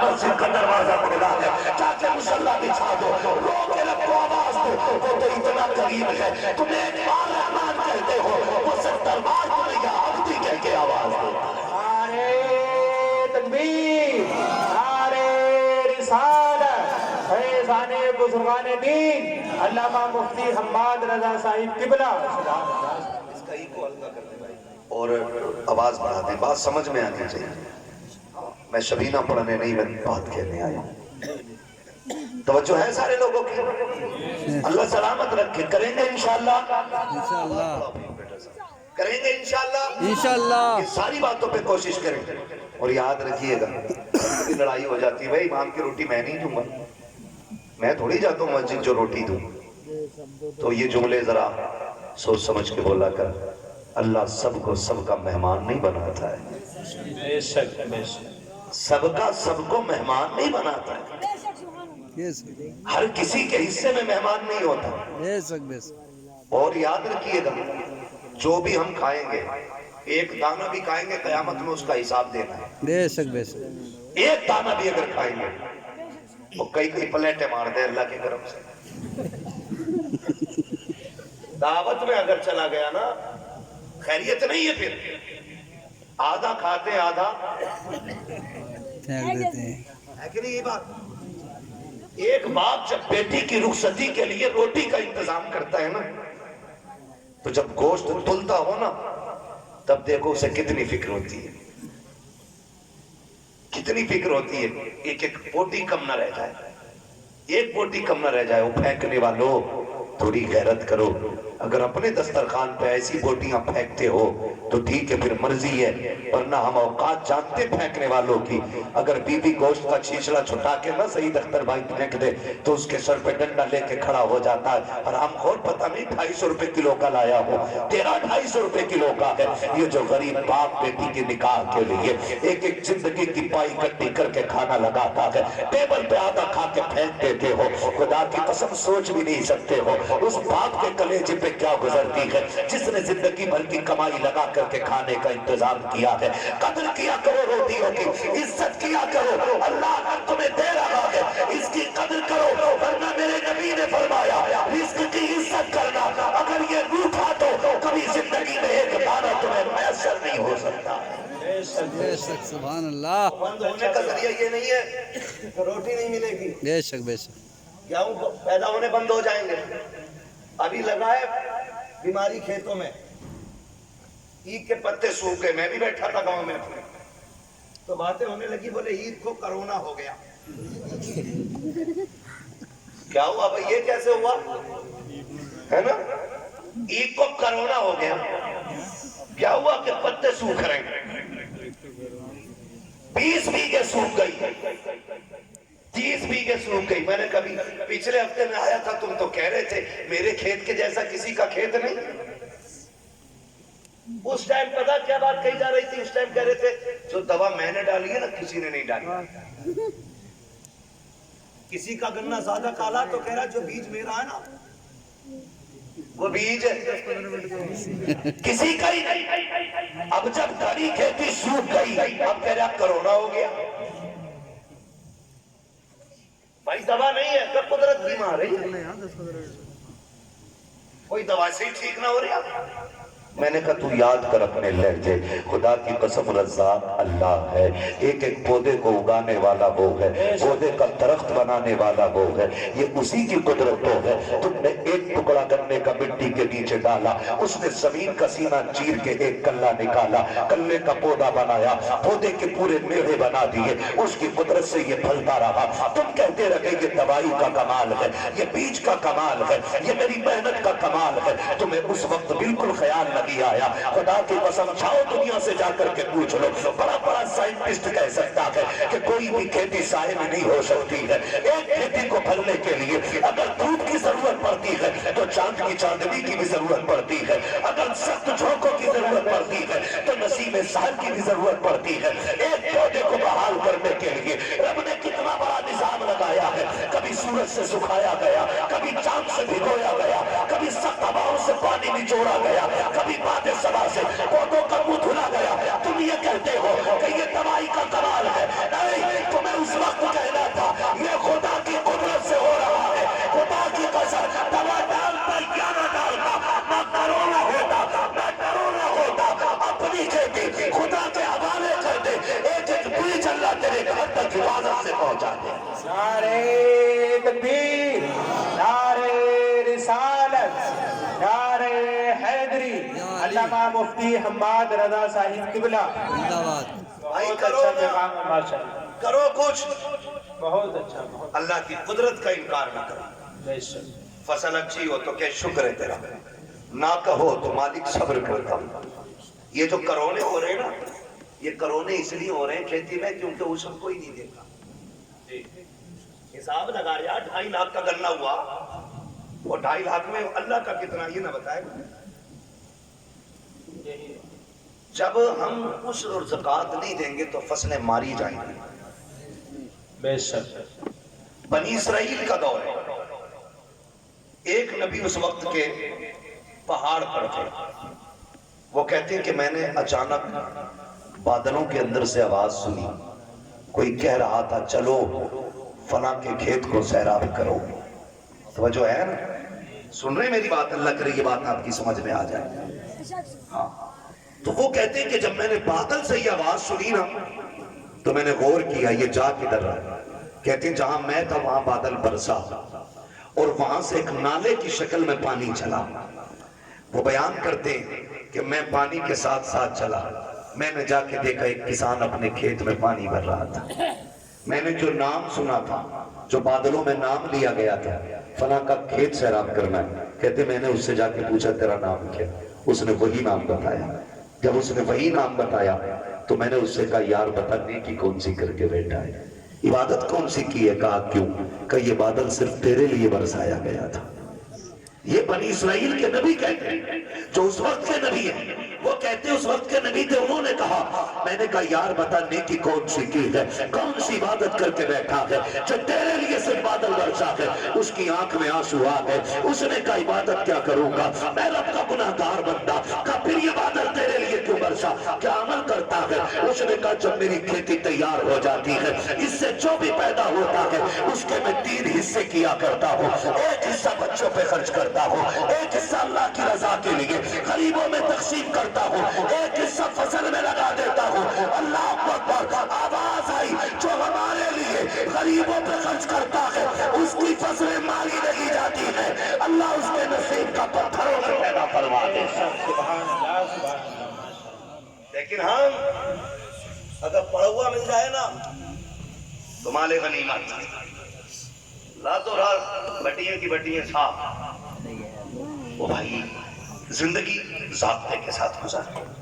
مسجد کا دروازہ کھولا ہے، جا کے مصلی بچھا دو، رو کے رب کو آواز دو، وہ تو اتنا قریب ہے، تم ایک بار رحمان کہتے ہو، وہ 70 بار تمہیں یا عبدی کہہ کے آواز دو۔ نعرہ تکبیر، نعرہ رسالت، فیضان بزرگان دین علامہ مفتی حماد رضا صاحب قبلہ۔ اس کا ایکو ہلکا کر دیں بھائی، اور آواز بڑھا دیں، بات سمجھ میں آنی چاہیے۔ میں شبینہ پڑھنے نہیں، میں بات کہنے آیا ہوں۔ توجہ ہے سارے لوگوں کی؟ اللہ سلامت رکھے، کریں گے انشاءاللہ؟ انشاءاللہ کریں گے انشاءاللہ؟ انشاءاللہ یہ ساری باتوں پہ کوشش کریں، اور یاد رکھیے گا کبھی لڑائی ہو جاتی ہے، بھائی امام کی روٹی میں نہیں دوں گا، میں تھوڑی جاتا ہوں مسجد جو روٹی دوں، تو یہ جملے ذرا سوچ سمجھ کے بولا کر۔ اللہ سب کو سب کا مہمان نہیں بناتا ہے، بے شک بے شک، سب کا سب کو مہمان نہیں بناتا ہے، بے شک ہر کسی کے حصے میں مہمان نہیں ہوتا۔ بے شک بے شک اور یاد رکھیے گا جو بھی ہم کھائیں گے، ایک دانہ بھی کھائیں گے قیامت میں اس کا حساب دینا ہے، بے شک بے شک ایک دانہ بھی اگر کھائیں گے وہ کئی پلیٹیں مار دے اللہ کے کرم سے۔ دعوت میں اگر چلا گیا نا خیریت نہیں ہے، پھر آدھا کھاتے آدھا پھینک دیتے ہیں۔ ہے کہ نہیں یہ بات؟ ایک باپ جب بیٹی کی رخصتی کے لیے روٹی کا انتظام کرتا ہے نا، تو جب گوشت تلتا ہو نا تب دیکھو اسے کتنی فکر ہوتی ہے، کتنی فکر ہوتی ہے، ایک ایک بوٹی کم نہ رہ جائے، ایک بوٹی کم نہ رہ جائے۔ وہ پھینکنے والوں تھوڑی غیرت کرو، اگر اپنے دسترخوان پہ ایسی بوٹیاں پھینکتے ہو تو ٹھیک ہے، پھر مرضی ہے، ورنہ ہم اوقات جانتے پھینکنے والوں کی۔ اگر بی بی گوشت کا چھیچڑا چھٹا کے نہ سعید اختر بھائی پھینک دے تو اس کے سر پہ ڈنڈا لے کے کھڑا ہو جاتا ہے، اور ہم خود پتہ نہیں 250 روپے کلو کا لایا ہوں، تیرا 250 روپے کلو کا ہے۔ یہ جو غریب باپ بیٹی کے نکاح کے لیے ایک ایک زندگی کی پائی کٹی کر کے کھانا لگاتا ہے، ٹیبل پہ آدھا کھا کے پھینک دیتے ہو، خدا کی قسم سوچ بھی نہیں سکتے ہو اس باپ کے کلیجے پہ کیا گزرتی ہے جس نے زندگی بھر کی کمائی لگا کر کے کھانے کا انتظام کیا ہے۔ قدر کیا کرو روٹیوں کی، عزت کیا کرو، اللہ اگر تمہیں دے رہا ہے اس کی قدر کرو، ورنہ میرے نبی نے فرمایا رزق کی عزت کرنا، اگر یہ روٹھا تو کبھی زندگی میں ایک دانہ تمہیں میسر نہیں ہو سکتا۔ بے شک سبحان اللہ، بند ہونے کا ذریعہ یہ نہیں ہے کہ روٹی نہیں ملے گی، بے شک بے شک گیہوں پیدا ہونے بند ہو جائیں گے۔ ابھی لگا ہے بیماری کھیتوں میں، عید کے پتے سوکھ گئے، میں بھی بیٹھا تھا گاؤں میں اپنے، تو باتیں ہونے لگی، بولے عید کو کرونا ہو گیا۔ کیا ہوا بھائی، یہ کیسے ہوا ہے نا؟ عید کو کرونا ہو گیا، کیا ہوا کہ پتے سوکھ رہے ہیں، 20 بیگھے سوکھ گئی، 30 بیگھے سوکھ گئی۔ میں نے کبھی پچھلے ہفتے میں آیا تھا، تم تو کہہ رہے تھے میرے کھیت کے جیسا کسی کا کھیت نہیں۔ اس ٹائم پتا کیا بات کہی جا رہی تھی؟ اس ٹائم کہہ رہے تھے جو دوا میں نے ڈالی ہے نا کسی نے نہیں ڈالی۔ کسی کا گنا زیادہ کالا تو کہہ رہا جو بیج میرا ہے نا وہ بیج ہے، کسی کا ہی نہیں۔ اب جب دھڑی کھیتی سوکھ گئی، اب کہہ رہا کرونا ہو گیا۔ بھائی دوا نہیں ہے، کب قدرت بیمار ہے، کوئی دوا سے ہی ٹھیک نہ ہو رہا۔ میں نے کہا تو یاد کر اپنے لہجے، خدا کی قسم رزاق اللہ ہے، ایک ایک پودے کو اگانے والا وہ ہے، پودے کا درخت بنانے والا وہ ہے، یہ اسی کی قدرت تو ہے۔ تم نے ایک ٹکڑا گنے کا مٹی کے نیچے ڈالا، اس نے زمین کا سینہ چیر کے ایک کلا نکالا، کلے کا پودا بنایا، پودے کے پورے میوے بنا دیے، اس کی قدرت سے یہ پھلتا رہا۔ تم کہتے رہے یہ دوائی کا کمال ہے، یہ بیج کا کمال ہے، یہ میری محنت کا کمال ہے۔ تمہیں اس وقت بالکل خیال نہ آیا، خدا کی قسم جاؤ دنیا سے جا کر کے پوچھ لو، بڑا بڑا سائنٹسٹ کہہ سکتا ہے کہ کوئی بھی کھیتی سائے میں نہیں ہو سکتی ہے۔ ایک کھیتی کو پھلنے کے لیے اگر دھوپ کی ضرورت پڑتی ہے تو چاند کی چاندنی کی بھی ضرورت پڑتی ہے، اگر سخت جھونکوں کی ضرورت پڑتی ہے تو نسیم سحر کی بھی ضرورت پڑتی ہے۔ ایک پودے کو بحال کرنے کے لیے رب نے کتنا بڑا نظام لگایا ہے، کبھی سورج سے سکھایا گیا، کبھی چاند سے بھگویا گیا، کبھی سخت ہواؤں سے پانی نچوڑا گیا، کبھی باد صبا سے پودوں کا منہ دھلا گیا۔ تم یہ کہتے ہو کہ یہ دوائی کا کمال ہے، نہیں، تمہیں اس وقت کاش اللہ تیرے گھر تک حفاظت سے پہنچا دے. نعرے تکبیر، نعرے رسالت، نعرے حیدری. علامہ مفتی حماد رضا صاحب قبلہ. زندہ باد. بھائی بہت کرو اچھا نا، پیغام ہے ماشاءاللہ. کرو کچھ. بہت اچھا، بہت اللہ کی قدرت کا انکار نہ کرو. بے شک. فصل اچھی ہو تو کہ شکر ہے تیرا، نہ کہو تو مالک صبر کرتا ہوں. یہ جو کرونے ہو رہے ہیں نا، یہ کرونے اس لیے ہو رہے ہیں کھیتی میں کیونکہ اس کو کوئی نہیں دیکھا. حساب لگا یار 2.5 لاکھ کا گنا ہوا، اور 2.5 لاکھ میں اللہ کا کتنا یہ نہ بتائے. جب ہم عشر اور زکوٰۃ نہیں دیں گے تو فصلیں ماری جائیں گی. بے شک. بنی اسرائیل کا دور ہے. ایک نبی اس وقت کے پہاڑ پر تھے. وہ کہتے ہیں کہ میں نے اچانک بادلوں کے اندر سے آواز سنی، کوئی کہہ رہا تھا چلو فلاں کے کھیت کو سیراب کرو. توجہ ہے نا؟ سن رہے میری بات؟ اللہ کرے یہ بات آپ کی سمجھ میں آ جائے. ہاں. تو وہ کہتے ہیں کہ جب میں نے بادل سے یہ آواز سنی نا تو میں نے غور کیا یہ جا کدھر رہا. کہتے ہیں جہاں میں تھا وہاں بادل برسا اور وہاں سے ایک نالے کی شکل میں پانی چلا. وہ بیان کرتے ہیں کہ میں پانی کے ساتھ ساتھ چلا. میں نے جا کے دیکھا ایک کسان اپنے کھیت میں پانی بھر رہا تھا. میں نے جو نام سنا تھا، جو بادلوں میں نام لیا گیا تھا، فلاں کا کھیت سیراب کرنا ہے. کہتے میں نے اس سے جا کے پوچھا تیرا نام کیا؟ اس نے وہی نام بتایا. جب اس نے وہی نام بتایا تو میں نے اس سے کہا یار بتا نیکی کون سی کر کے بیٹھا ہے، عبادت کون سی کی ہے؟ کہا کیوں؟ کہ یہ بادل صرف تیرے لیے برسایا گیا تھا. یہ بنی اسرائیل کے نبی کہتے ہیں، جو اس وقت کے نبی ہیں. وہ کہتے ہیں اس وقت کے نبی تھے. انہوں نے کہا، میں نے کہا یار بتا نیکی کون سی کی ہے، کون سی عبادت کر کے بیٹھا ہے جو تیرے لیے صرف بادل برسا ہے؟ اس کی آنکھ میں آنسو آ گئے. اس نے کہا عبادت کیا کروں گا، میں رب کا گناہگار بندہ. کہا پھر یہ بادل تیرے لیے کیوں برسا، کیا عمل کرتا ہے؟ اس نے کہا جب میری کھیتی تیار ہو جاتی ہے اس سے جو بھی پیدا ہوتا ہے اس کے میں 3 حصے کیا کرتا ہوں. ایک حصہ بچوں پہ خرچ کرتا ہوں، ایک حصہ اللہ کی رضا کے لیے غریبوں میں تقسیم کرتا ہوں، ایک حصہ فصل میں لگا دیتا ہوں. اللہ اکبر. آواز آئی جو ہمارے لیے غریبوں پہ خرچ کرتا ہے اس کی فصلیں ماری نہیں جاتی ہے، اللہ اس کے نصیب کا پتھروں میں پیدا فرما دے. سبحان اللہ، سبحان اللہ. لیکن ہم اگر پڑا ہوا مل جائے نا تو مال غنیمت، راتوں رات بٹیاں کی بٹیاں صاف. وہ بھائی زندگی ضابطے کے ساتھ گزار.